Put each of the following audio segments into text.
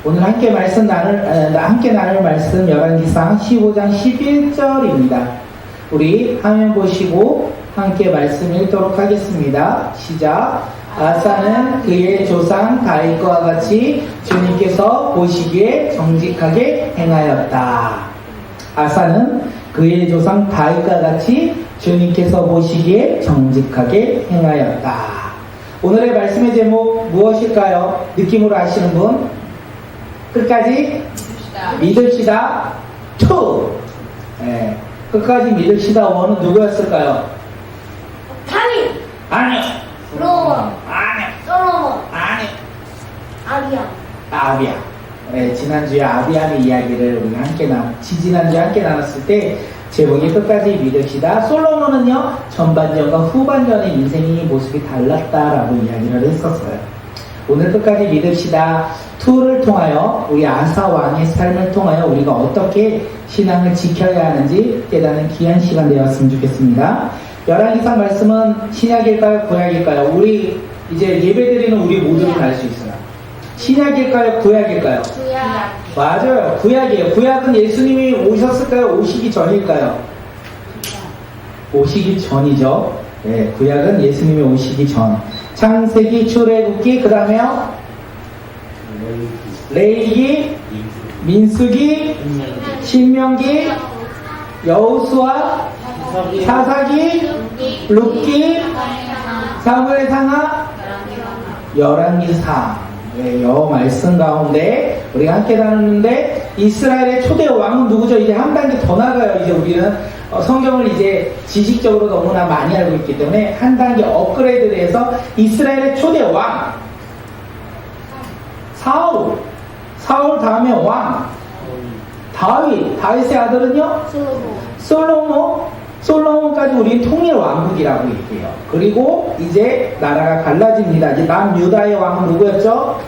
오늘 함께 나눌 말씀 열왕기상 15장 11절입니다. 우리 화면 보시고 함께 말씀 읽도록 하겠습니다. 시작. 아사는 그의 조상 다윗과 같이 주님께서 보시기에 정직하게 행하였다. 아사는 그의 조상 다윗과 같이 주님께서 보시기에 정직하게 행하였다. 오늘의 말씀의 제목 무엇일까요? 느낌으로 아시는 분? 끝까지 믿읍시다. 2. 네, 끝까지 믿읍시다. 1은 누구였을까요? 다윗. 아니요. 솔로몬. 아니요. 솔로몬. 아니요. 아비야. 아비야. 네, 지난주에 아비야의 이야기를 우리가 지지난주에 함께 나눴을 때 제목이 끝까지 믿읍시다. 솔로몬은요, 전반전과 후반전의 인생의 모습이 달랐다라고 이야기를 했었어요. 오늘 끝까지 믿읍시다. 2를 통하여 우리 아사 왕의 삶을 통하여 우리가 어떻게 신앙을 지켜야 하는지 깨닫는 귀한 시간 되었으면 좋겠습니다. 열왕기상 말씀은 신약일까요? 구약일까요? 우리 이제 예배드리는 우리 모두는 알 수 있어요. 신약일까요? 구약일까요? 구약. 맞아요. 구약이에요. 구약은 예수님이 오셨을까요? 오시기 전일까요? 오시기 전이죠. 네, 구약은 예수님이 오시기 전. 창세기, 출애굽기, 그 다음에요? 레위기, 민수기, 신명기, 여호수아, 사사기, 룻기, 사무엘상하, 열왕기상. 네, 말씀 가운데 우리가 함께 나누는데 이스라엘의 초대 왕은 누구죠? 이제 한 단계 더 나가요. 이제 우리는 성경을 이제 지식적으로 너무나 많이 알고 있기 때문에 한 단계 업그레이드를 해서 이스라엘의 초대 왕 사울 다음에 왕 다윗의 아들은요? 솔로몬까지 우리는 통일 왕국이라고 얘기해요. 그리고 이제 나라가 갈라집니다. 이제 남유다의 왕은 누구였죠?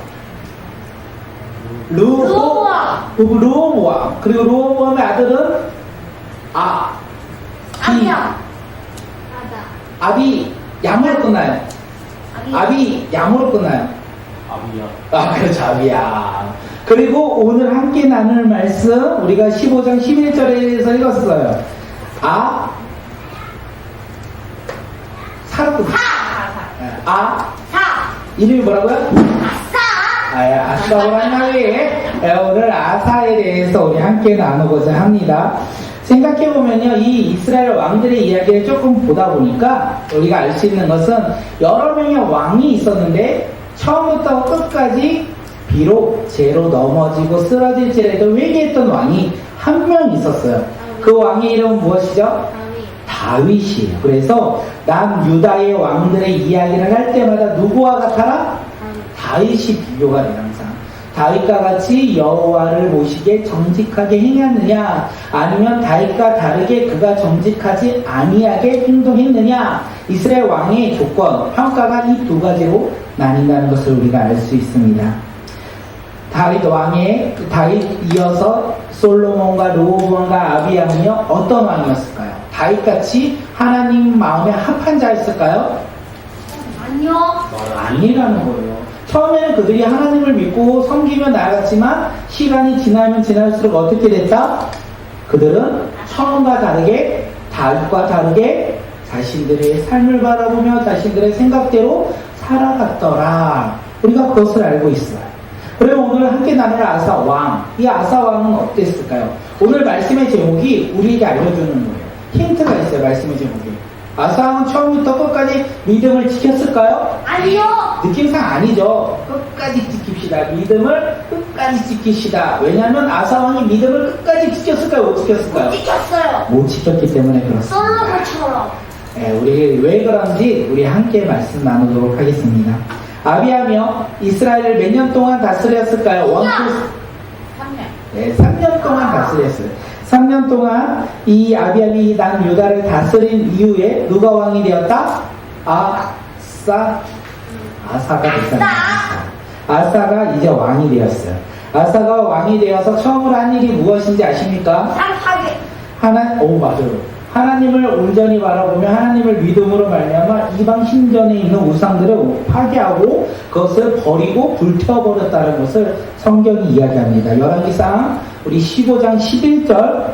르호보암 왕. 그리고 르호보암의 아들은 아비 양으로 끝나요. 아비 양으로 끝나요. 아비야. 그렇죠. 아비야. 그리고 오늘 함께 나눌 말씀 우리가 15장 11절에서 읽었어요. 이름이 뭐라고요? 아사오라나위. 오늘 아사에 대해서 우리 함께 나누고자 합니다. 생각해보면요, 이 이스라엘 왕들의 이야기를 조금 보다 보니까 우리가 알 수 있는 것은 여러 명의 왕이 있었는데 처음부터 끝까지 비록 죄로 넘어지고 쓰러질지라도 회개했던 왕이 한 명 있었어요. 그 왕의 이름은 무엇이죠? 다윗이에요. 그래서 남유다의 왕들의 이야기를 할 때마다 누구와 같아라? 다윗이 비교가 돼요. 항상 다윗과 같이 여호와를 모시게 정직하게 행했느냐, 아니면 다윗과 다르게 그가 정직하지 아니하게 행동했느냐, 이스라엘 왕의 조건, 평가가 이 두 가지로 나뉜다는 것을 우리가 알 수 있습니다. 다윗 이어서 솔로몬과 르호보암과 아비야는요, 어떤 왕이었을까요? 다윗같이 하나님 마음에 합한 자였을까요? 아니요. 아니라는 거예요. 처음에는 그들이 하나님을 믿고 섬기며 나아갔지만 시간이 지나면 지날수록 어떻게 됐다? 그들은 처음과 다르게, 다윗과 다르게 자신들의 삶을 바라보며 자신들의 생각대로 살아갔더라. 우리가 그것을 알고 있어요. 그리고 오늘 함께 나눌 아사왕, 이 아사왕은 어땠을까요? 오늘 말씀의 제목이 우리에게 알려주는 거예요. 힌트가 있어요. 말씀의 제목에. 아사왕은 처음부터 끝까지 믿음을 지켰을까요? 아니요. 느낌상 아니죠. 끝까지 지킵시다. 믿음을 끝까지 지킵시다. 왜냐하면 아사왕이 믿음을 끝까지 지켰을까요? 못 지켰을까요? 지켰어요. 못 지켰기 때문에 그렇습니다. 솔로몬처럼. 네, 우리 왜 그런지 우리 함께 말씀 나누도록 하겠습니다. 아비야며 이스라엘을 몇 년 동안 다스렸을까요? 3년. 네, 3년 동안 다스렸어요. 3년 동안 이 아비야이 남유다를 다스린 이후에 누가 왕이 되었다? 아사가 됐습니다. 아사가 이제 왕이 되었어요. 아사가 왕이 되어서 처음으로 한 일이 무엇인지 아십니까? 쌍파게. 맞아요. 하나님을 온전히 바라보며 하나님을 믿음으로 말미암아 이방 신전에 있는 우상들을 파괴하고 그것을 버리고 불태워버렸다는 것을 성경이 이야기합니다. 열왕기상 우리 15장 11절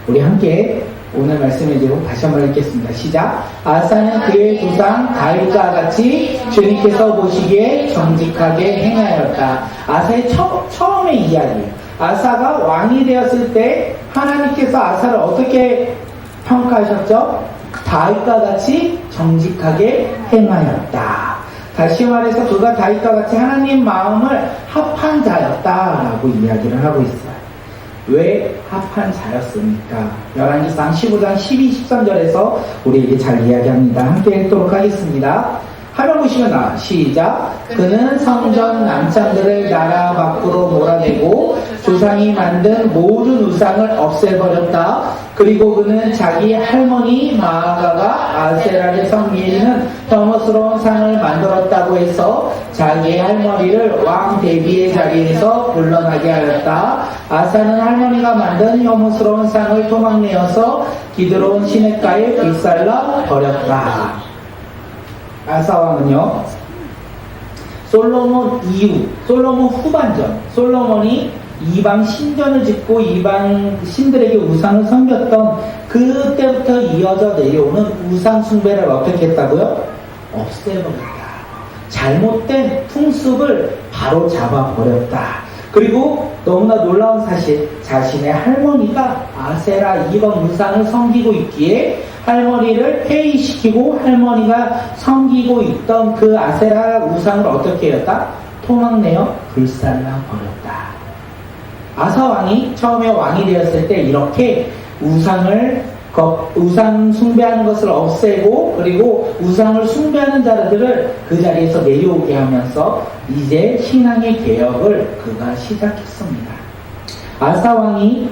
우리 함께 오늘 말씀의 제목 다시 한번 읽겠습니다. 시작. 아사는 그의 조상 다윗과 같이 주님께서 보시기에 정직하게 행하였다. 아사의 처음의 이야기예요. 아사가 왕이 되었을 때 하나님께서 아사를 어떻게 평가하셨죠? 다윗과 같이 정직하게 행하였다. 다시 말해서 그가 다윗과 같이 하나님 마음을 합한 자였다라고 이야기를 하고 있어요. 왜 합한 자였습니까? 열왕기상 15장 12, 13절에서 우리에게 잘 이야기합니다. 함께 읽도록 하겠습니다. 화면 보시면 나와. 시작. 그는 성전 남창들을 나라 밖으로 몰아내고 조상이 만든 모든 우상을 없애버렸다. 그리고 그는 자기 할머니 마아가가 아세라를 섬기는 혐오스러운 상을 만들었다고 해서 자기의 할머니를 왕 대비의 자리에서 물러나게 하였다. 아사는 할머니가 만든 혐오스러운 상을 토막내어서 기드론 시냇가에 불살라 버렸다. 아사왕은요, 솔로몬 이후, 솔로몬 후반전, 솔로몬이 이방 신전을 짓고 이방 신들에게 우상을 섬겼던 그때부터 이어져 내려오는 우상 숭배를 어떻게 했다고요? 없애버렸다. 잘못된 풍습을 바로 잡아버렸다. 그리고 너무나 놀라운 사실, 자신의 할머니가 아세라 이방 우상을 섬기고 있기에 할머니를 폐위시키고 할머니가 섬기고 있던 그 아세라 우상을 어떻게 했다? 토막내어 불살라 버렸다. 아사왕이 처음에 왕이 되었을 때 이렇게 우상 숭배하는 것을 없애고 그리고 우상을 숭배하는 자들을 그 자리에서 내려오게 하면서 이제 신앙의 개혁을 그가 시작했습니다. 아사왕이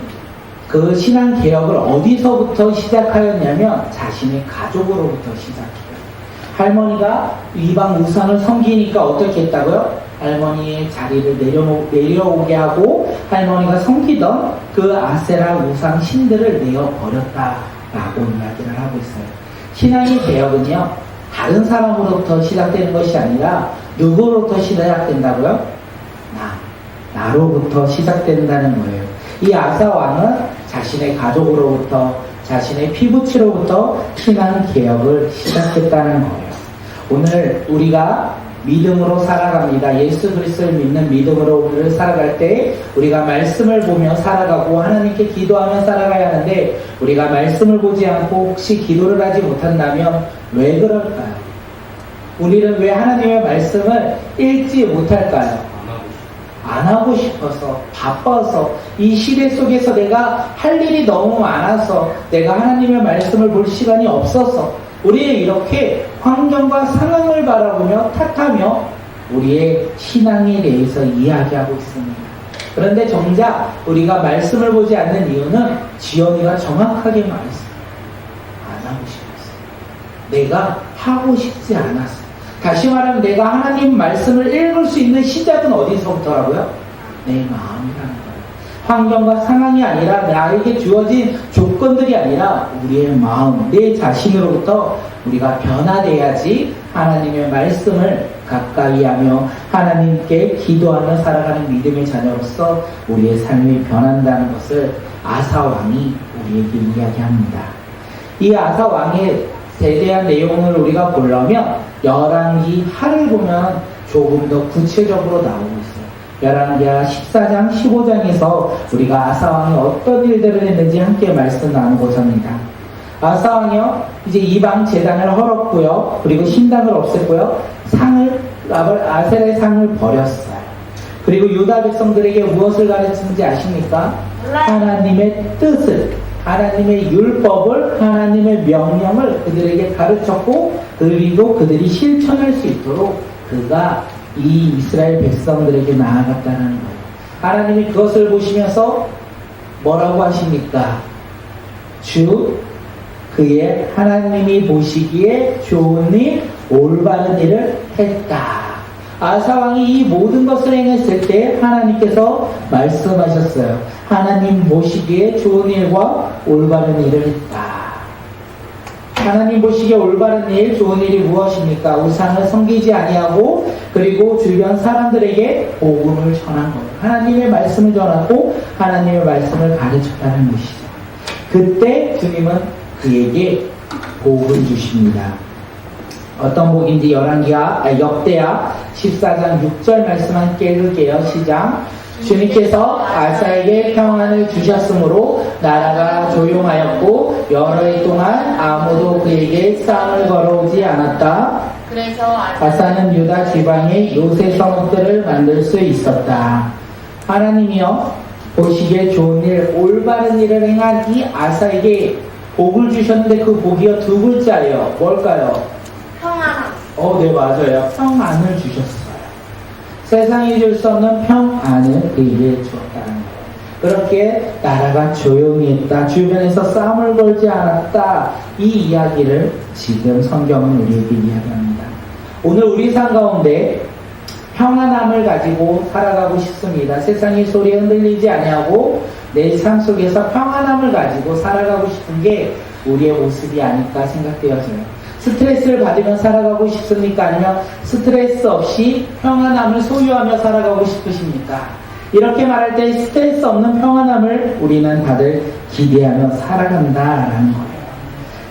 그 신앙 개혁을 어디서부터 시작하였냐면 자신의 가족으로부터 시작해요. 할머니가 이방 우상을 섬기니까 어떻게 했다고요? 할머니의 자리를 내려오게 하고 할머니가 섬기던 그 아세라 우상 신들을 내어버렸다라고 이야기를 하고 있어요. 신앙의 개혁은요, 다른 사람으로부터 시작되는 것이 아니라 누구로부터 시작된다고요? 나로부터 시작된다는 거예요. 이 아사 왕은 자신의 가족으로부터 자신의 피부치로부터 신앙 개혁을 시작했다는 거예요. 오늘 우리가 믿음으로 살아갑니다. 예수 그리스도를 믿는 믿음으로 오늘 살아갈 때 우리가 말씀을 보며 살아가고 하나님께 기도하며 살아가야 하는데 우리가 말씀을 보지 않고 혹시 기도를 하지 못한다면 왜 그럴까요? 우리는 왜 하나님의 말씀을 읽지 못할까요? 안 하고 싶어서, 바빠서, 이 시대 속에서 내가 할 일이 너무 많아서, 내가 하나님의 말씀을 볼 시간이 없어서, 우리는 이렇게 환경과 상황을 바라보며 탓하며 우리의 신앙에 대해서 이야기하고 있습니다. 그런데 정작 우리가 말씀을 보지 않는 이유는 지연이가 정확하게 말했어요. 안 하고 싶었어요. 내가 하고 싶지 않았어요. 다시 말하면 내가 하나님 말씀을 읽을 수 있는 시작은 어디서부터라고요? 내 마음이라는 거예요. 환경과 상황이 아니라 나에게 주어진 조건들이 아니라 우리의 마음, 내 자신으로부터 우리가 변화돼야지 하나님의 말씀을 가까이 하며 하나님께 기도하며 살아가는 믿음의 자녀로서 우리의 삶이 변한다는 것을 아사왕이 우리에게 이야기합니다. 이 아사왕의 대대한 내용을 우리가 보려면 열왕기 하를 보면 조금 더 구체적으로 나오고 있어요. 열왕기하 14장 15장에서 우리가 아사왕이 어떤 일들을 했는지 함께 말씀 나누고자 합니다. 아사왕이요 이제 이방 제단을 헐었고요, 그리고 신당을 없앴고요, 아세라의 상을 버렸어요. 그리고 유다 백성들에게 무엇을 가르치는지 아십니까? 하나님의 뜻을, 하나님의 율법을, 하나님의 명령을 그들에게 가르쳤고, 그리고 그들이 실천할 수 있도록 그가 이 이스라엘 백성들에게 나아갔다는 거예요. 하나님이 그것을 보시면서 뭐라고 하십니까? 그의 하나님이 보시기에 좋은 일, 올바른 일을 했다. 아사왕이 이 모든 것을 행했을 때 하나님께서 말씀하셨어요. 하나님 보시기에 좋은 일과 올바른 일을 했다. 하나님 보시기에 올바른 일, 좋은 일이 무엇입니까? 우상을 섬기지 아니하고 그리고 주변 사람들에게 복음을 전한 것. 하나님의 말씀을 전하고 하나님의 말씀을 가르쳤다는 것이죠. 그때 주님은 그에게 복을 주십니다. 어떤 복인지 역대하 14장 6절 말씀 함께 읽을게요. 시작. 주님께서 아사에게 평안을 주셨으므로 나라가 조용하였고 여러 해 동안 아무도 그에게 싸움을 걸어오지 않았다. 그래서 아사는 유다 지방에 요새 성읍들을 만들 수 있었다. 하나님이여 보시기에 좋은 일, 올바른 일을 행한 이 아사에게 복을 주셨는데 그 복이요 두 글자예요. 뭘까요? 평안함. 네, 맞아요. 평안을 주셨어요. 세상이 줄 수 없는 평안을 그에게 주었다는 거예요. 그렇게 나라가 조용히 했다. 주변에서 싸움을 걸지 않았다. 이 이야기를 지금 성경은 우리에게 이야기합니다. 오늘 우리 삶 가운데 평안함을 가지고 살아가고 싶습니다. 세상의 소리에 흔들리지 아니하고 내 삶 속에서 평안함을 가지고 살아가고 싶은 게 우리의 모습이 아닐까 생각되어져요. 스트레스를 받으며 살아가고 싶습니까? 아니면 스트레스 없이 평안함을 소유하며 살아가고 싶으십니까? 이렇게 말할 때 스트레스 없는 평안함을 우리는 다들 기대하며 살아간다라는 거예요.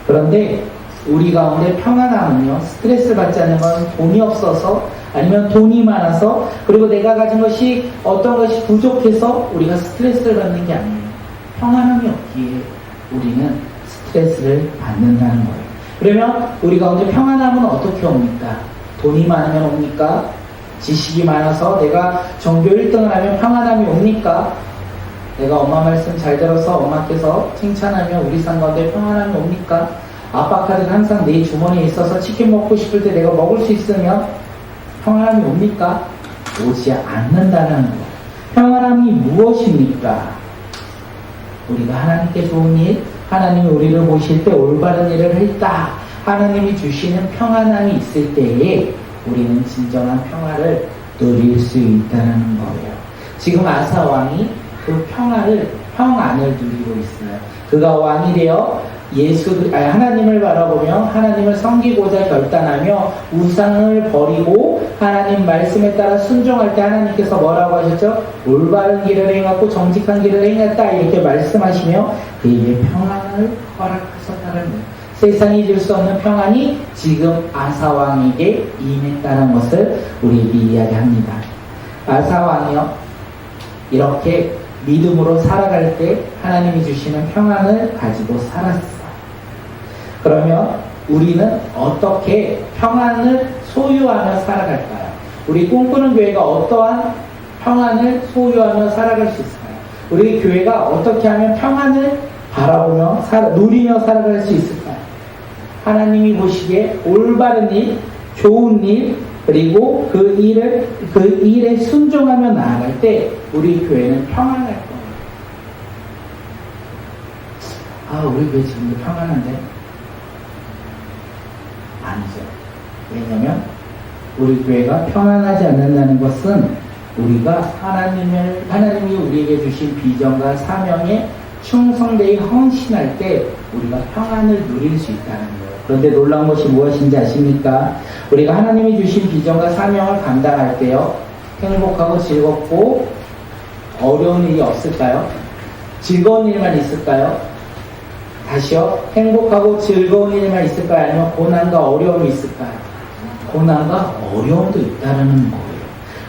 그런데 우리 가운데 평안함은요, 스트레스 받지 않는 건 돈이 없어서 아니면 돈이 많아서 그리고 내가 가진 것이 어떤 것이 부족해서 우리가 스트레스를 받는 게 아니에요. 평안함이 없기에 우리는 스트레스를 받는다는 거예요. 그러면 우리 가운데 평안함은 어떻게 옵니까? 돈이 많으면 옵니까? 지식이 많아서 내가 전교 1등을 하면 평안함이 옵니까? 내가 엄마 말씀 잘 들어서 엄마께서 칭찬하면 우리 삶 가운데 평안함이 옵니까? 아빠 카드가 항상 내 주머니에 있어서 치킨 먹고 싶을 때 내가 먹을 수 있으면 평안함이 옵니까? 오지 않는다는 것. 평안함이 무엇입니까? 우리가 하나님께 좋은 일, 하나님이 우리를 보실 때 올바른 일을 했다. 하나님이 주시는 평안함이 있을 때에 우리는 진정한 평화를 누릴 수 있다는 거예요. 지금 아사 왕이 그 평안을 누리고 있어요. 그가 왕이 되어 하나님을 바라보며 하나님을 섬기고자 결단하며 우상을 버리고 하나님 말씀에 따라 순종할 때 하나님께서 뭐라고 하셨죠? 올바른 길을 행하고 정직한 길을 행했다 이렇게 말씀하시며 그에게 평안을 허락하셨다는 거예요. 세상이 줄 수 없는 평안이 지금 아사왕에게 임했다는 것을 우리에게 이야기합니다. 아사왕이요 이렇게 믿음으로 살아갈 때 하나님이 주시는 평안을 가지고 살았어. 그러면 우리는 어떻게 평안을 소유하며 살아갈까요? 우리 꿈꾸는 교회가 어떠한 평안을 소유하며 살아갈 수 있을까요? 우리 교회가 어떻게 하면 평안을 바라보며 누리며 살아갈 수 있을까요? 하나님이 보시기에 올바른 일, 좋은 일, 그리고 그 일에 순종하며 나아갈 때 우리 교회는 평안할 거예요. 우리 교회 지금도 평안한데? 아니죠. 왜냐면 우리 교회가 평안하지 않는다는 것은 우리가 하나님이 우리에게 주신 비전과 사명에 충성되이 헌신할 때 우리가 평안을 누릴 수 있다는 거예요. 그런데 놀라운 것이 무엇인지 아십니까? 우리가 하나님이 주신 비전과 사명을 감당할 때요, 행복하고 즐겁고 어려운 일이 없을까요? 즐거운 일만 있을까요? 다시요, 행복하고 즐거운 일만 있을까요? 아니면 고난과 어려움이 있을까요? 고난과 어려움도 있다는 거예요.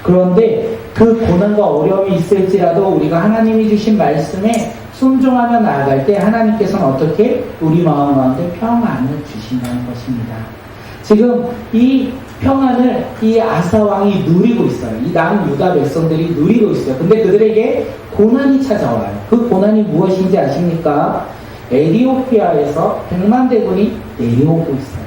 그런데 그 고난과 어려움이 있을지라도 우리가 하나님이 주신 말씀에 순종하며 나아갈 때 하나님께서는 어떻게 우리 마음 가운데 평안을 주신다는 것입니다. 지금 이 평안을 이 아사왕이 누리고 있어요. 이 남유다 백성들이 누리고 있어요. 근데 그들에게 고난이 찾아와요. 그 고난이 무엇인지 아십니까? 에티오피아에서 100만 대군이 내려오고 있어요.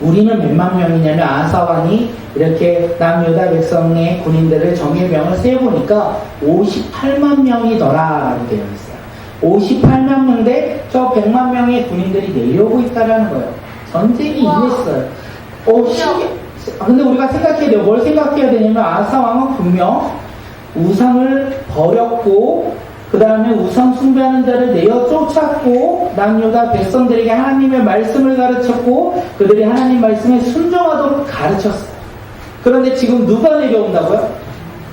우리는 몇만 명이냐면 아사왕이 이렇게 남유다 백성의 군인들을 정예병을 세어보니까 58만 명이더라라고 되어 있어요. 58만 명인데 저 100만 명의 군인들이 내려오고 있다는 거예요. 전쟁이 임했어요. 근데 우리가 생각해야 돼요. 뭘 생각해야 되냐면 아사 왕은 분명 우상을 버렸고 그 다음에 우상 숭배하는 자를 내어 쫓았고 남유다 백성들에게 하나님의 말씀을 가르쳤고 그들이 하나님 말씀에 순종하도록 가르쳤어요. 그런데 지금 누가 내려온다고요?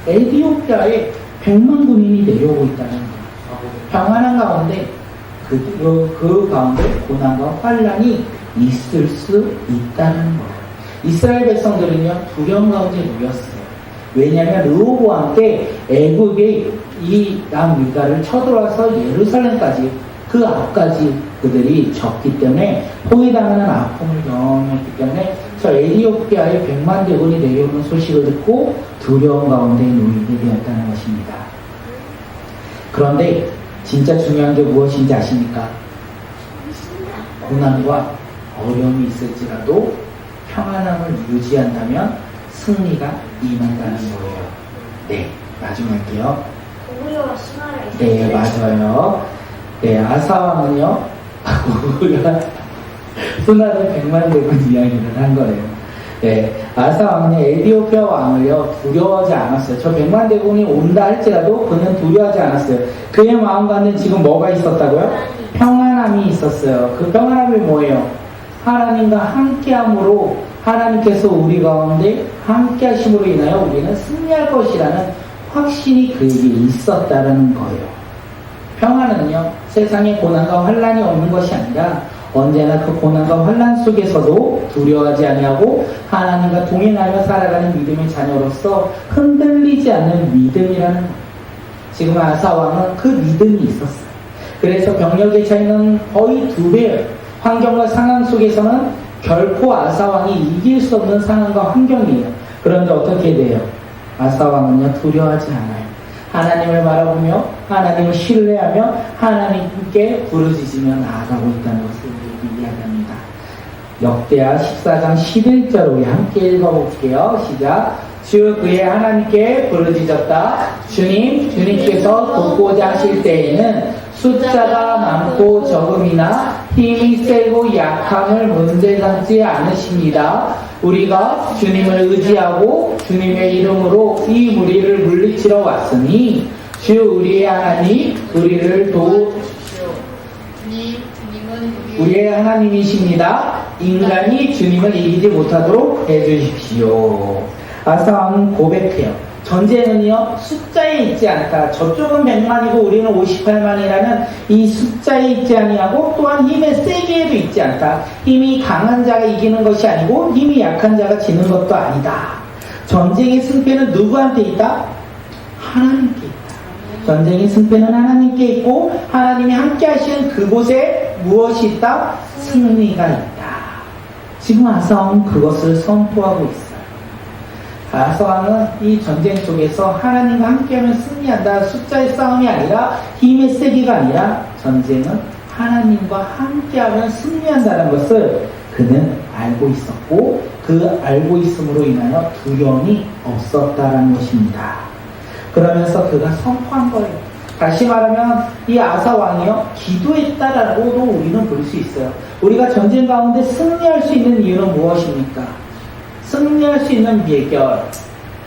에티오피아에 100만 군인이 내려오고 있다는 거예요. 평안한 가운데 그 가운데 고난과 환란이 있을 수 있다는 거예요. 이스라엘 백성들은요 두려움 가운데 놓였어요. 왜냐하면 르호보암께 애굽의 이 남유다를 쳐들어와서 예루살렘까지 그 앞까지 그들이 적기 때문에 포위당하는 아픔을 경험했기 때문에 저 에티오피아에 100만 대군이 내려오는 소식을 듣고 두려움 가운데 놓이게 되었다는 것입니다. 그런데 진짜 중요한 게 무엇인지 아십니까? 고난과 어려움이 있을지라도 평안함을 유지한다면 승리가 임한다는 거예요. 네, 마지막이요. 우리와 심하라. 네, 맞아요. 네, 아사왕은요, 우리가 수나를 100만 대군 이야기를 한 거예요. 네, 아사왕은 에티오피아 왕을요, 두려워하지 않았어요. 저 100만 대군이 온다 할지라도 그는 두려워하지 않았어요. 그의 마음 가운데 지금 뭐가 있었다고요? 평안함이 있었어요. 그 평안함이 뭐예요? 하나님과 함께함으로 하나님께서 우리 가운데 함께 하심으로 인하여 우리는 승리할 것이라는 확신이 그에게 있었다는 거예요. 평안은요, 세상에 고난과 환란이 없는 것이 아니라 언제나 그 고난과 환란 속에서도 두려워하지 아니하고 하나님과 동행하며 살아가는 믿음의 자녀로서 흔들리지 않는 믿음이라는 거예요. 지금 아사왕은 그 믿음이 있었어요. 그래서 병력의 차이는 거의 2배예요. 환경과 상황 속에서는 결코 아사왕이 이길 수 없는 상황과 환경이에요. 그런데 어떻게 돼요? 아사왕은요 두려워하지 않아요. 하나님을 바라보며 하나님을 신뢰하며 하나님께 부르짖으며 나아가고 있다는 것을 우리에게 이야기합니다. 역대하 14장 11절 우리 함께 읽어볼게요. 시작. 주 그의 하나님께 부르짖었다. 주님께서 돕고자 하실 때에는 숫자가 많고 적음이나 힘이 세고 약함을 문제 삼지 않으십니다. 우리가 주님을 의지하고 주님의 이름으로 이 무리를 물리치러 왔으니 주 우리의 하나님 우리를 도우십시오. 주님은 우리의 하나님이십니다. 인간이 주님을 이기지 못하도록 해주십시오. 아사왕은 고백해요. 전쟁은요 숫자에 있지 않다. 저쪽은 100만이고 우리는 58만이라는 이 숫자에 있지 아니하고 또한 힘의 세계에도 있지 않다. 힘이 강한 자가 이기는 것이 아니고 힘이 약한 자가 지는 것도 아니다. 전쟁의 승패는 누구한테 있다? 하나님께 있다. 전쟁의 승패는 하나님께 있고 하나님이 함께 하시는 그곳에 무엇이 있다? 승리가 있다. 지금 아사왕은 그것을 선포하고 있어요. 아사왕은 이 전쟁 속에서 하나님과 함께하면 승리한다. 숫자의 싸움이 아니라 힘의 세기가 아니라 전쟁은 하나님과 함께하면 승리한다는 것을 그는 알고 있었고 그 알고 있음으로 인하여 두려움이 없었다는 것입니다. 그러면서 그가 선포한 거예요. 다시 말하면 이 아사왕이요 기도했다라고도 우리는 볼 수 있어요. 우리가 전쟁 가운데 승리할 수 있는 이유는 무엇입니까? 승리할 수 있는 비결,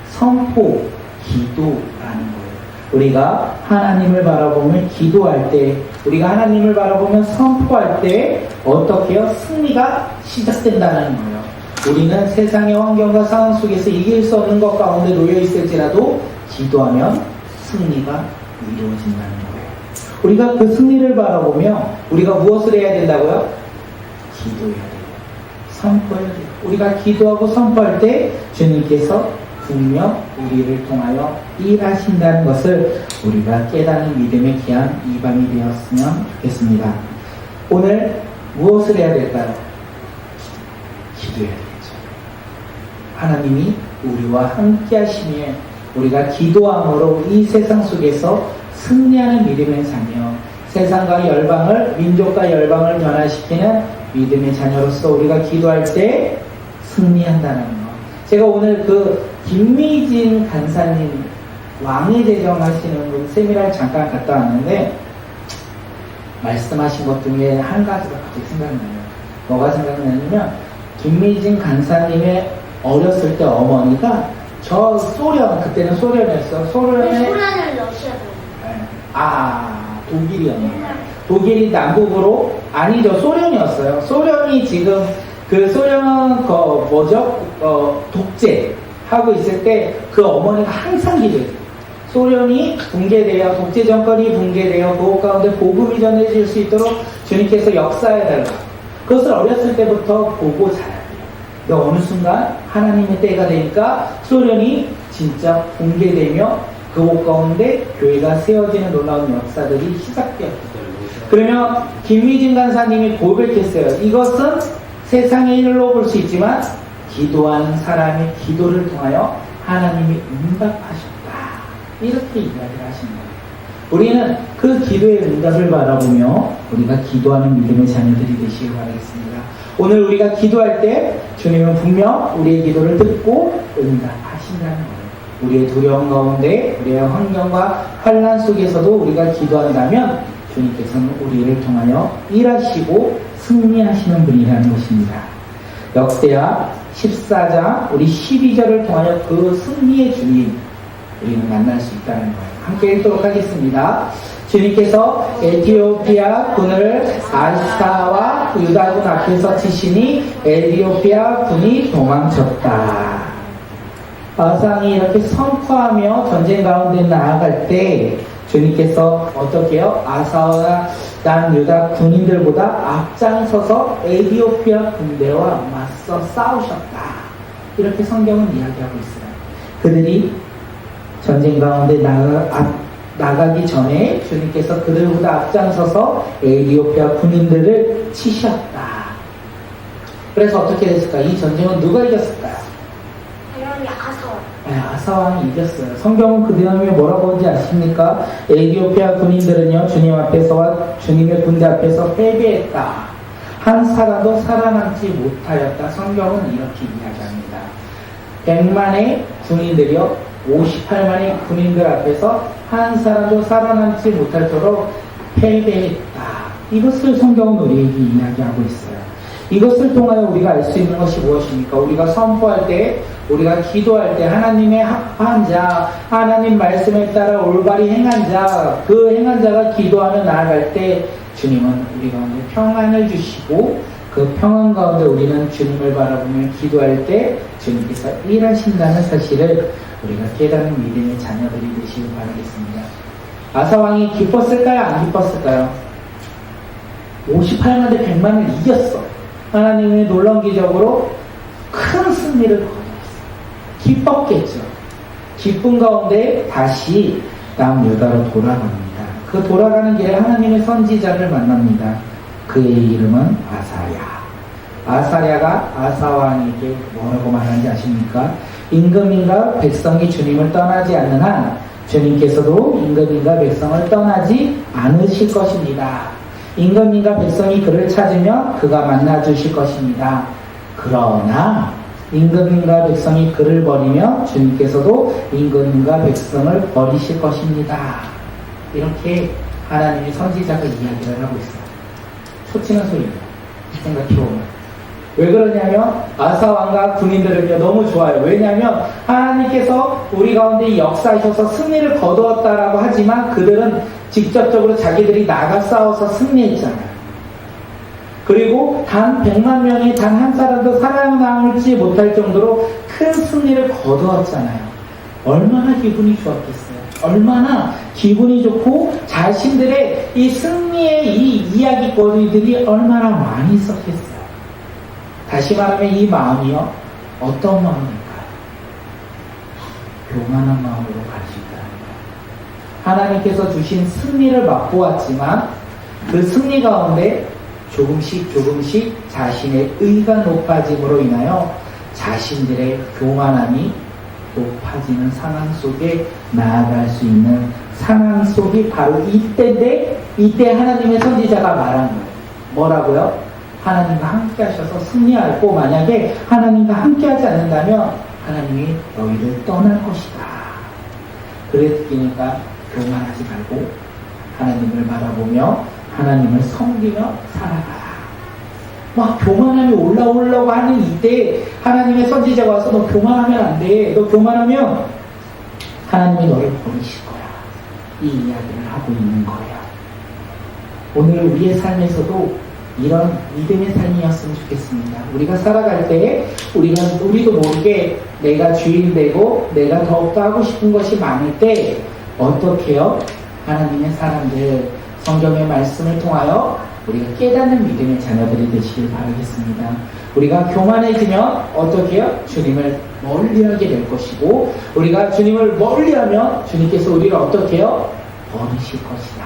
선포, 기도라는 거예요. 우리가 하나님을 바라보며 기도할 때, 우리가 하나님을 바라보며 선포할 때 어떻게 해요? 승리가 시작된다는 거예요. 우리는 세상의 환경과 상황 속에서 이길 수 없는 것 가운데 놓여 있을지라도 기도하면 승리가 이루어진다는 거예요. 우리가 그 승리를 바라보며 우리가 무엇을 해야 된다고요? 기도해야 돼요. 선포해야 돼요. 우리가 기도하고 선포할 때 주님께서 분명 우리를 통하여 일하신다는 것을 우리가 깨닫는 믿음의 귀한 이 밤이 되었으면 좋겠습니다. 오늘 무엇을 해야 될까요? 기도해야 되겠죠. 하나님이 우리와 함께 하시며 우리가 기도함으로 이 세상 속에서 승리하는 믿음의 자녀, 세상과 열방을, 민족과 열방을 변화시키는 믿음의 자녀로서 우리가 기도할 때 승리한다는 것. 제가 오늘 그 김미진 간사님 왕의 제정 하시는 분 세미나를 잠깐 갔다 왔는데 말씀하신 것 중에 한 가지가 갑자기 생각나요. 뭐가 생각나냐면 김미진 간사님의 어렸을 때 어머니가 저 소련, 그때는 소련이었어. 소련에, 소련을 러시아로. 독일이었나? 독일이 남북으로, 아니죠. 소련이었어요. 소련이 지금, 그 소련은, 독재하고 있을 때 그 어머니가 항상 기도했어요. 소련이 붕괴되어, 독재 정권이 붕괴되어 그 가운데 복음이 전해질 수 있도록 주님께서 역사해달라. 그것을 어렸을 때부터 보고 자라요. 근데 어느 순간 하나님의 때가 되니까 소련이 진짜 붕괴되며 그곳 가운데 교회가 세워지는 놀라운 역사들이 시작되었어요. 그러면 김미진 간사님이 고백했어요. 이것은 세상의 일로 볼 수 있지만 기도하는 사람의 기도를 통하여 하나님이 응답하셨다. 이렇게 이야기를 하십니다. 우리는 그 기도의 응답을 바라보며 우리가 기도하는 믿음의 자녀들이 되시길 바라겠습니다. 오늘 우리가 기도할 때 주님은 분명 우리의 기도를 듣고 응답하신다는 거예요. 우리의 두려움 가운데 우리의 환경과 환난 속에서도 우리가 기도한다면 주님께서는 우리를 통하여 일하시고 승리하시는 분이라는 것입니다. 역대하 14장 우리 12절을 통하여 그 승리의 주님 우리는 만날 수 있다는 거예요. 함께 읽도록 하겠습니다. 주님께서 에티오피아 군을 아사와 유다군 앞에서 치시니 에티오피아 군이 도망쳤다. 아상이 이렇게 선포하며 전쟁 가운데 나아갈 때 주님께서 어떻게 해요? 아사와 난 유다 군인들보다 앞장서서 에티오피아 군대와 맞서 싸우셨다. 이렇게 성경은 이야기하고 있어요. 그들이 전쟁 가운데 나가기 전에 주님께서 그들보다 앞장서서 에티오피아 군인들을 치셨다. 그래서 어떻게 됐을까? 이 전쟁은 누가 이겼을까요? 당연히 아서. 아사왕이 이겼어요. 성경은 그 다음에 뭐라고 하는지 아십니까? 에티오피아 군인들은요, 주님 앞에서와 주님의 군대 앞에서 패배했다. 한 사람도 살아남지 못하였다. 성경은 이렇게 이야기합니다. 100만의 군인들이요, 58만의 군인들 앞에서 한 사람도 살아남지 못할도록 패배했다. 이것을 성경은 우리에게 이야기하고 있어요. 이것을 통하여 우리가 알 수 있는 것이 무엇입니까? 우리가 선포할 때, 우리가 기도할 때 하나님의 합한 자, 하나님 말씀에 따라 올바리 행한 자, 그 행한 자가 기도하며 나아갈 때 주님은 우리 가운데 평안을 주시고 그 평안 가운데 우리는 주님을 바라보며 기도할 때 주님께서 일하신다는 사실을 우리가 깨닫는 믿음의 자녀들이 되시길 바라겠습니다. 아사왕이 기뻤을까요? 안 기뻤을까요? 58만 대 100만을 이겼어. 하나님의 놀라운 기적으로 큰 승리를 거두었어. 기뻤겠죠. 기쁨 가운데 다시 남유다로 돌아갑니다. 그 돌아가는 길에 하나님의 선지자를 만납니다. 그의 이름은 아사랴. 아사랴가 아사왕에게 뭐라고 말하는지 아십니까? 임금님과 백성이 주님을 떠나지 않는 한 주님께서도 임금님과 백성을 떠나지 않으실 것입니다. 임금님과 백성이 그를 찾으면 그가 만나주실 것입니다. 그러나 임금님과 백성이 그를 버리면 주님께서도 임금님과 백성을 버리실 것입니다. 이렇게 하나님의 선지자가 이야기를 하고 있어요. 초치는 소리입니다. 생각해보면. 왜 그러냐면 아사왕과 군인들은요 너무 좋아요. 왜냐하면 하나님께서 우리 가운데 역사하셔서 승리를 거두었다라고 하지만 그들은 직접적으로 자기들이 나가 싸워서 승리했잖아요. 그리고 단 100만 명이 단 한 사람도 살아남을지 못할 정도로 큰 승리를 거두었잖아요. 얼마나 기분이 좋았겠어요. 얼마나 기분이 좋고 자신들의 이 승리의 이 이야기거리들이 얼마나 많이 있었겠어요. 다시 말하면 이 마음이요, 어떤 마음일까요? 교만한 마음으로 가실까요? 하나님께서 주신 승리를 맛보았지만 그 승리 가운데 조금씩 자신의 의가 높아짐으로 인하여 자신들의 교만함이 높아지는 상황 속에 나아갈 수 있는 상황 속이 바로 이때인데, 이때 하나님의 선지자가 말한 거예요. 뭐라고요? 하나님과 함께 하셔서 승리하고, 만약에 하나님과 함께 하지 않는다면 하나님이 너희를 떠날 것이다. 그랬으니까 교만하지 말고 하나님을 바라보며 하나님을 섬기며 살아가라. 막 교만함이 올라오려고 하는 이때 하나님의 선지자가 와서 너 교만하면 안 돼. 너 교만하면 하나님이 너를 버리실 거야. 이 이야기를 하고 있는 거예요. 오늘 우리의 삶에서도 이런 믿음의 삶이었으면 좋겠습니다. 우리가 살아갈 때 우리도 모르게 내가 주인 되고 내가 더욱더 하고 싶은 것이 많을 때 어떻게 해요? 하나님의 사람들 성경의 말씀을 통하여 우리가 깨닫는 믿음의 자녀들이 되시길 바라겠습니다. 우리가 교만해지면 어떻게 해요? 주님을 멀리하게 될 것이고 우리가 주님을 멀리하면 주님께서 우리를 어떻게 해요? 버리실 것이다.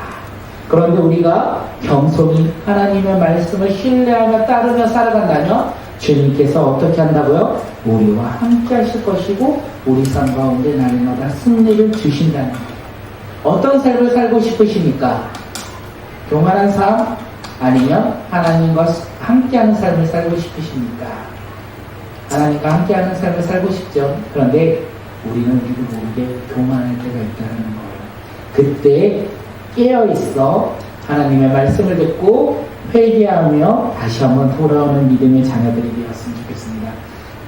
그런데 우리가 겸손히 하나님의 말씀을 신뢰하며 따르며 살아간다면 주님께서 어떻게 한다고요? 우리와 함께 하실 것이고 우리 삶 가운데 날마다 승리를 주신다는 거예요. 어떤 삶을 살고 싶으십니까? 교만한 삶? 아니면 하나님과 함께하는 삶을 살고 싶으십니까? 하나님과 함께하는 삶을 살고 싶죠. 그런데 우리는 우리도 모르게 교만할 때가 있다는 거예요. 그때 깨어있어 하나님의 말씀을 듣고 회개하며 다시 한번 돌아오는 믿음의 자녀들이 되었으면 좋겠습니다.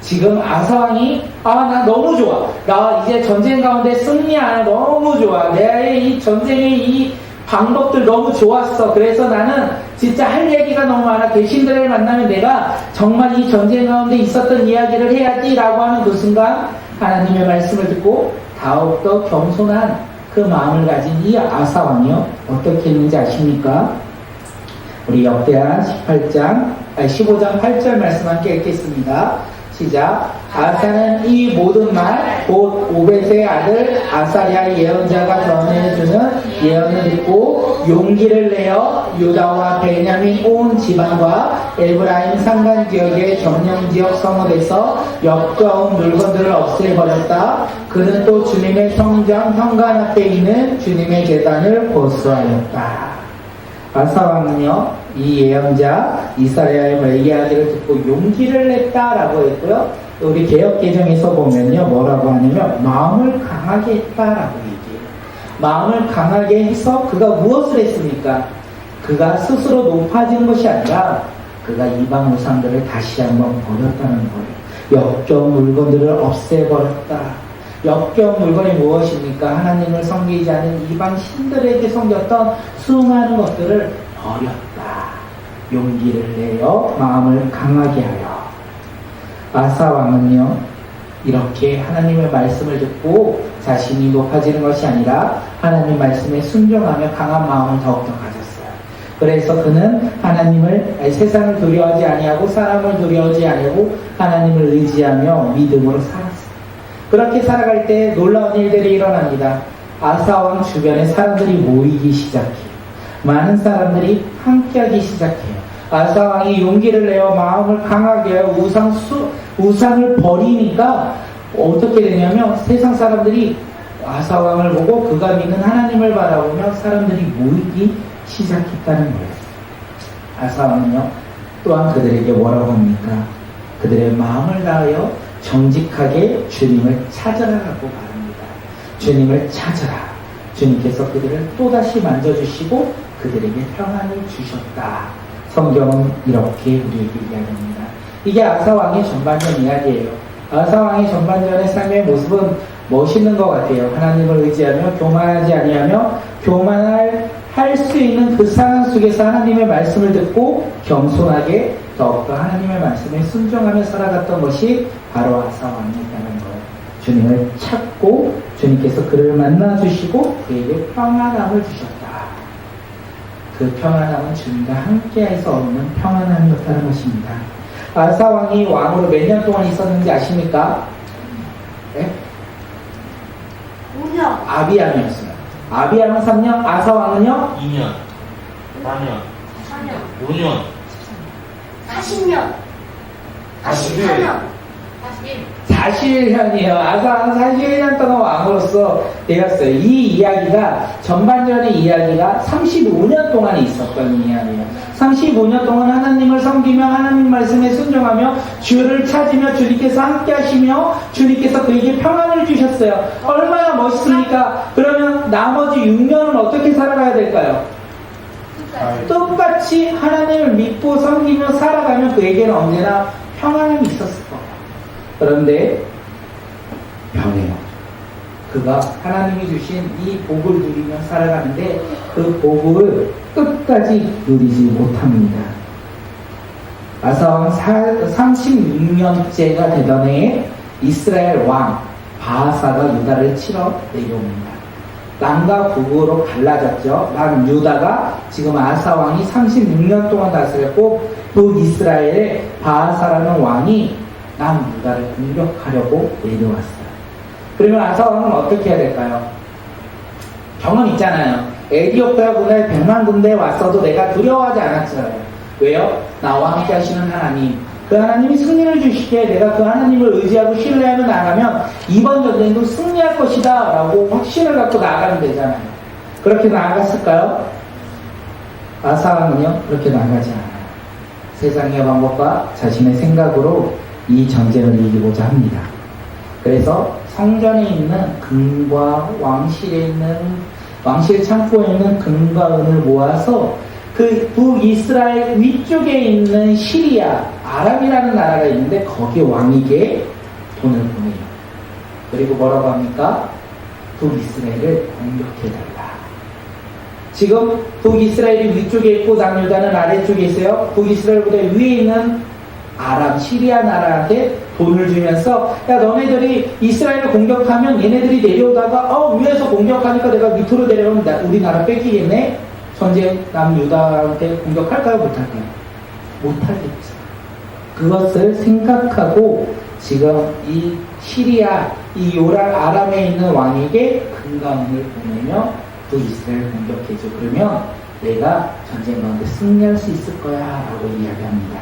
지금 아사왕이 나 너무 좋아. 나 이제 전쟁 가운데 승리하는 너무 좋아. 내 이 전쟁의 이 방법들 너무 좋았어. 그래서 나는 진짜 할 얘기가 너무 많아. 개신들을 만나면 내가 정말 이 전쟁 가운데 있었던 이야기를 해야지라고 하는 그 순간 하나님의 말씀을 듣고 더욱더 겸손한 그 마음을 가진 이 아사왕이요 어떻게 했는지 아십니까? 우리 역대하 15장 8절 말씀 함께 읽겠습니다. 시작. 아사는 이 모든 말 곧 오벳의 아들 아사랴 예언자가 전해주는 예언을 듣고 용기를 내어 유다와 베냐민 온 지방과 에브라임 산간 지역의 점령지역 성읍에서 역겨운 물건들을 없애버렸다. 그는 또 주님의 성전 현관 앞에 있는 주님의 계단을 보수하였다. 아사왕은요 이 예언자 이사야의 이야기를 듣고 용기를 냈다라고 했고요. 우리 개역개정에서 보면요 뭐라고 하냐면 마음을 강하게 했다라고 얘기해요. 마음을 강하게 해서 그가 무엇을 했습니까? 그가 스스로 높아진 것이 아니라 그가 이방 우상들을 다시 한번 버렸다는 거예요. 역겨운 물건들을 없애버렸다. 역겨운 물건이 무엇입니까? 하나님을 섬기지 않은 이방 신들에게 섬겼던 수많은 것들을 버렸다. 용기를 내어 마음을 강하게 하여. 아사왕은요 이렇게 하나님의 말씀을 듣고 자신이 높아지는 것이 아니라 하나님 말씀에 순종하며 강한 마음을 더욱더 가졌어요. 그래서 그는 세상을 두려워하지 아니하고 사람을 두려워하지 아니하고 하나님을 의지하며 믿음으로 살았어요. 그렇게 살아갈 때 놀라운 일들이 일어납니다. 아사왕 주변에 사람들이 모이기 시작해요. 많은 사람들이 함께하기 시작해요. 아사왕이 용기를 내어 마음을 강하게 하여 우상을 버리니까 어떻게 되냐면 세상 사람들이 아사왕을 보고 그가 믿는 하나님을 바라보며 사람들이 모이기 시작했다는 거예요. 아사왕은요 또한 그들에게 뭐라고 합니까? 그들의 마음을 다하여 정직하게 주님을 찾으라고 말합니다. 주님을 찾으라. 주님께서 그들을 또다시 만져주시고 그들에게 평안을 주셨다. 성경은 이렇게 우리에게 이야기합니다. 이게 아사왕의 전반전 이야기예요. 아사왕의 전반전의 삶의 모습은 멋있는 것 같아요. 하나님을 의지하며 교만하지 아니하며 교만할 수 있는 그 상황 속에서 하나님의 말씀을 듣고 겸손하게 더욱더 하나님의 말씀에 순종하며 살아갔던 것이 바로 아사왕이었다는 거예요. 주님을 찾고 주님께서 그를 만나주시고 그에게 평안함을 주셨다. 그 평안함은 주님과 함께해서 얻는 평안함이었다는 것입니다. 아사왕이 왕으로 몇 년 동안 있었는지 아십니까? 네? 5년. 아비암이었어요. 아비암은 3년, 아사왕은요? 2년, 4년, 4년. 5년, 40년. 41. 44년. 41년이에요. 아사왕은 41년 동안 왕으로서 되었어요. 이 이야기가 전반전의 이야기가 35년 동안 있었던 이야기예요. 35년 동안 하나님을 섬기며 하나님 말씀에 순종하며 주를 찾으며 주님께서 함께 하시며 주님께서 그에게 평안을 주셨어요. 얼마나 멋있습니까? 그러면 나머지 6년은 어떻게 살아가야 될까요? 똑같이 하나님을 믿고 섬기며 살아가면 그에게는 언제나 평안함이 있었을 거예요. 그런데 변해요. 그가 하나님이 주신 이 복을 누리며 살아가는데 그 복을 끝까지 누리지 못합니다. 아사왕 36년째가 되던 해에 이스라엘 왕 바하사가 유다를 치러 내려옵니다. 남과 북으로 갈라졌죠. 남유다가 지금 아사왕이 36년 동안 다스렸고 북이스라엘의 바하사라는 왕이 남유다를 공격하려고 내려왔어요. 그러면 아사왕은 어떻게 해야 될까요? 경험 있잖아요. 에디오피아 군대 100만 군대 왔어도 내가 두려워하지 않았잖아요. 왜요? 나와 함께 하시는 하나님, 그 하나님이 승리를 주시기에 내가 그 하나님을 의지하고 신뢰하며 나가면 이번 전쟁도 승리할 것이다 라고 확신을 갖고 나아가면 되잖아요. 그렇게 나아갔을까요? 아사왕은요 그렇게 나가지 않아요. 세상의 방법과 자신의 생각으로 이 전쟁을 이기고자 합니다. 그래서 성전에 있는 금과 왕실 창고에 있는 금과 은을 모아서 그 북이스라엘 위쪽에 있는 시리아, 아람이라는 나라가 있는데 거기 왕에게 돈을 보내요. 그리고 뭐라고 합니까? 북이스라엘을 공격해달라. 지금 북이스라엘이 위쪽에 있고 남유다는 아래쪽에 있어요. 북이스라엘보다 위에 있는 아람, 시리아 나라한테 돈을 주면서 야 너네들이 이스라엘을 공격하면 얘네들이 내려오다가 위에서 공격하니까 내가 밑으로 내려오면 우리 나라 뺏기겠네? 전쟁 남유다한테 공격할까요? 못할까요? 못하겠죠. 그것을 생각하고 지금 이 시리아, 이 요랄 아람에 있는 왕에게 금강을 보내며 북이스라엘 공격해줘. 그러면 내가 전쟁 가운데 승리할 수 있을 거야 라고 이야기합니다.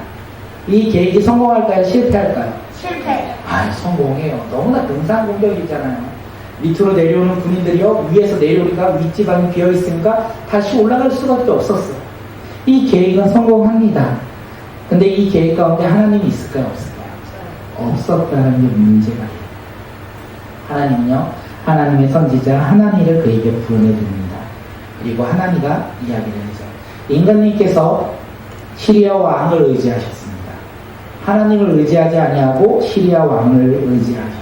이 계획이 성공할까요? 실패할까요? 실패. 성공해요. 너무나 등산 공격이잖아요. 밑으로 내려오는 군인들이요 위에서 내려오니까 윗지방이 비어있으니까 다시 올라갈 수밖에 없었어요. 이 계획은 성공합니다. 근데 이 계획 가운데 하나님이 있을까요? 없을까요? 없었다는 게 문제가 돼요. 하나님은요 하나님의 선지자 하나니를 그에게 보내줍니다. 그리고 하나니가 이야기를 하죠. 인간님께서 시리아 왕을 의지하셨습니다. 하나님을 의지하지 아니하고 시리아 왕을 의지하셨습니다.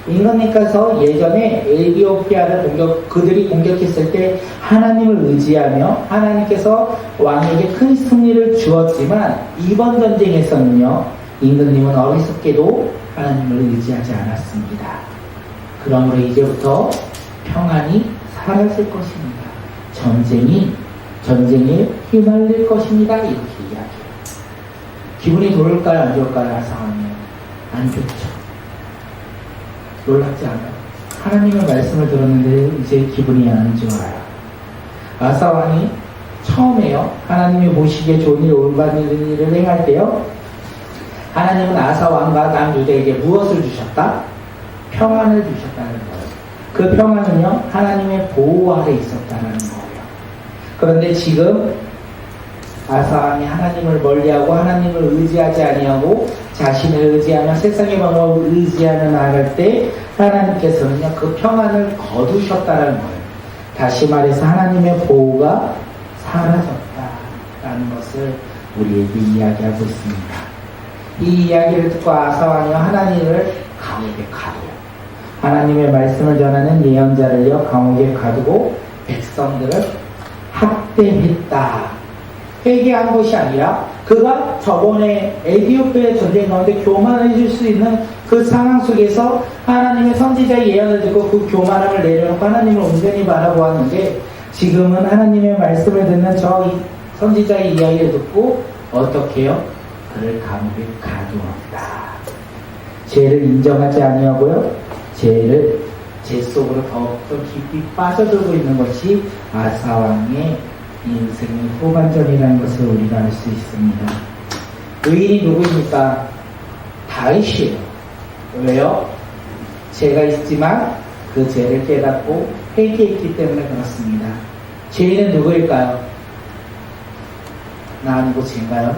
임금님께서 예전에 에디오피아를 그들이 공격했을 때 하나님을 의지하며 하나님께서 왕에게 큰 승리를 주었지만 이번 전쟁에서는요 임금님은 어리석게도 하나님을 의지하지 않았습니다. 그러므로 이제부터 평안이 사라질 것입니다. 전쟁에 휘말릴 것입니다. 이렇게 이야기해요. 기분이 좋을까요? 안 좋을까요? 아사왕이 안 좋죠. 놀랍지 않아요? 하나님의 말씀을 들었는데 이제 기분이 안 좋아요. 아사왕이 처음에요 하나님이 보시기에 좋은 일 올바른 일을 행할 때요 하나님은 아사왕과 남유다에게 무엇을 주셨다? 평안을 주셨다는 거예요. 그 평안은요 하나님의 보호 아래 있었다는 거예요. 그런데 지금 아사왕이 하나님을 멀리하고 하나님을 의지하지 아니하고 자신을 의지하며 세상의 방법을 의지하며 나아갈 때 하나님께서는요 그 평안을 거두셨다는 거예요. 다시 말해서 하나님의 보호가 사라졌다라는 것을 우리에게 이야기하고 있습니다. 이 이야기를 듣고 아사왕이 하나님을 감옥에 가둬요. 하나님의 말씀을 전하는 예언자를요 감옥에 가두고 백성들을 학대했다. 회개한 것이 아니라 그가 저번에 에디오피아 전쟁 가운데 교만해질 수 있는 그 상황 속에서 하나님의 선지자의 예언을 듣고 그 교만함을 내려놓고 하나님을 온전히 바라보았는데 지금은 하나님의 말씀을 듣는 저 선지자의 이야기를 듣고 어떻게 해요? 그를 감옥에 가두었다. 죄를 인정하지 아니하고요 죄 속으로 더욱더 깊이 빠져들고 있는 것이 아사왕의 인생의 후반전이라는 것을 우리가 알 수 있습니다. 의인이 누구입니까? 다윗이에요. 왜요? 죄가 있지만 그 죄를 깨닫고 회개했기 때문에 그렇습니다. 죄인은 누구일까요? 나 아니고 죄인가요?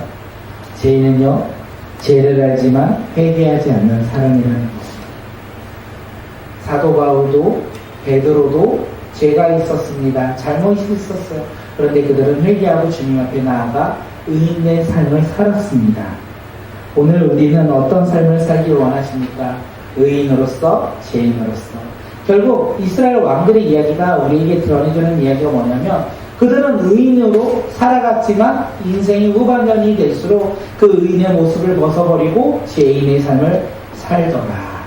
죄인은요 죄를 알지만 회개하지 않는 사람이라는 것입니다. 사도 바울도 베드로도 죄가 있었습니다. 잘못이 있었어요. 그런데 그들은 회개하고 주님 앞에 나아가 의인된 삶을 살았습니다. 오늘 우리는 어떤 삶을 살기 원하십니까? 의인으로서, 죄인으로서. 결국 이스라엘 왕들의 이야기가 우리에게 드러내주는 이야기가 뭐냐면 그들은 의인으로 살아갔지만 인생이 후반전이 될수록 그 의인의 모습을 벗어버리고 죄인의 삶을 살더라.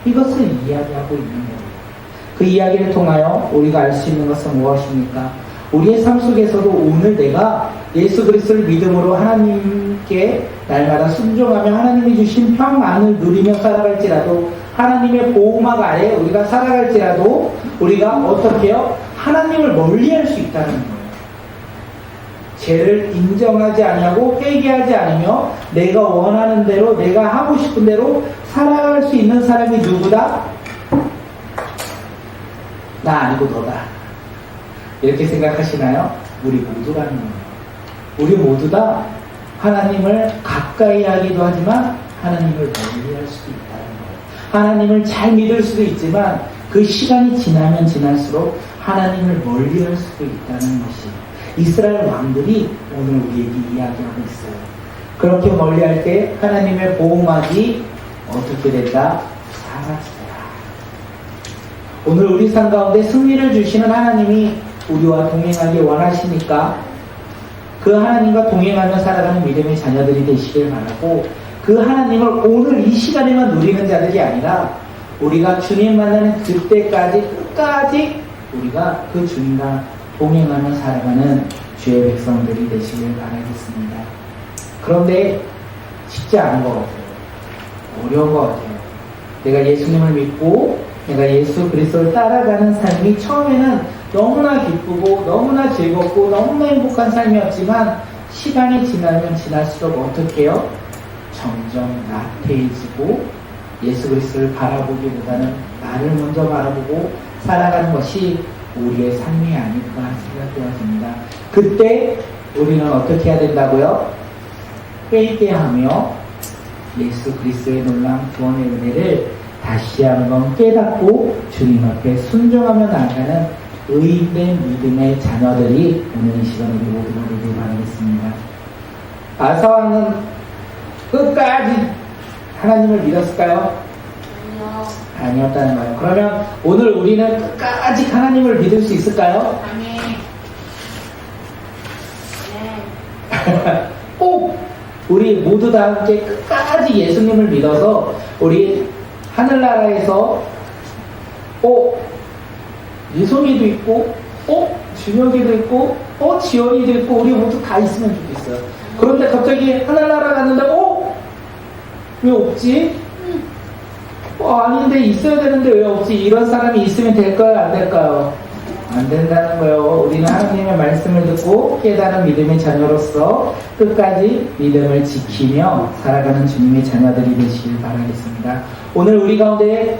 이것을 이야기하고 있는 거예요. 그 이야기를 통하여 우리가 알 수 있는 것은 무엇입니까? 우리의 삶 속에서도 오늘 내가 예수 그리스도를 믿음으로 하나님께 날마다 순종하며 하나님이 주신 평안을 누리며 살아갈지라도 하나님의 보호막 아래 우리가 살아갈지라도 우리가 어떻게 해요? 하나님을 멀리할 수 있다는 거예요. 죄를 인정하지 않냐고 회개하지 않으며 내가 원하는 대로 내가 하고 싶은 대로 살아갈 수 있는 사람이 누구다? 나 아니고 너다. 이렇게 생각하시나요? 우리 모두라는 거예요. 우리 모두 다 하나님을 가까이 하기도 하지만 하나님을 멀리 할 수도 있다는 거예요. 하나님을 잘 믿을 수도 있지만 그 시간이 지나면 지날수록 하나님을 멀리 할 수도 있다는 것이 이스라엘 왕들이 오늘 우리에게 이야기하고 있어요. 그렇게 멀리 할 때 하나님의 보호막이 어떻게 된다? 사라지더라. 오늘 우리 삶 가운데 승리를 주시는 하나님이 우리와 동행하기 원하시니까 그 하나님과 동행하며 살아가는 믿음의 자녀들이 되시길 바라고 그 하나님을 오늘 이 시간에만 누리는 자들이 아니라 우리가 주님 만나는 그때까지 끝까지 우리가 그 주님과 동행하며 살아가는 주의 백성들이 되시길 바라겠습니다. 그런데 쉽지 않은 것 같아요. 어려운 것 같아요. 내가 예수님을 믿고 내가 예수 그리스도를 따라가는 삶이 처음에는 너무나 기쁘고 너무나 즐겁고 너무나 행복한 삶이었지만 시간이 지나면 지날수록 어떻게 해요? 점점 나태해지고 예수 그리스도를 바라보기보다는 나를 먼저 바라보고 살아가는 것이 우리의 삶이 아닐까 생각되어집니다. 그때 우리는 어떻게 해야 된다고요? 회개하며 예수 그리스도의 놀라운 구원의 은혜를 다시 한번 깨닫고 주님 앞에 순종하며 나아가는 의인된 믿음의 자녀들이 오늘 이 시간 우리 모두가 되길 바라겠습니다. 아사왕은 끝까지 하나님을 믿었을까요? 아니었다는 거예요. 그러면 오늘 우리는 끝까지 하나님을 믿을 수 있을까요? 아멘. 꼭 우리 모두 다 함께 끝까지 예수님을 믿어서 우리 하늘나라에서 유소미도 있고 준혁이도 있고 지원이도 있고 우리 모두 다 있으면 좋겠어요. 그런데 갑자기 하늘나라 갔는데 왜 없지? 아닌데 있어야 되는데 왜 없지? 이런 사람이 있으면 될까요? 안 될까요? 안 된다는 거예요. 우리는 하나님의 말씀을 듣고 깨달은 믿음의 자녀로서 끝까지 믿음을 지키며 살아가는 주님의 자녀들이 되시길 바라겠습니다. 오늘 우리 가운데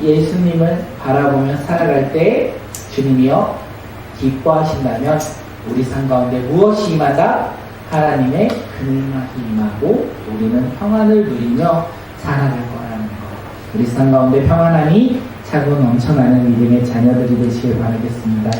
예수님을 바라보며 살아갈 때 주님이여 기뻐하신다면 우리 삶 가운데 무엇이 임하다? 하나님의 긍휼이 임하고 우리는 평안을 누리며 살아갈 거라는 것. 우리 삶 가운데 평안함이 차고 넘쳐나는 믿음의 자녀들이 되시길 바라겠습니다.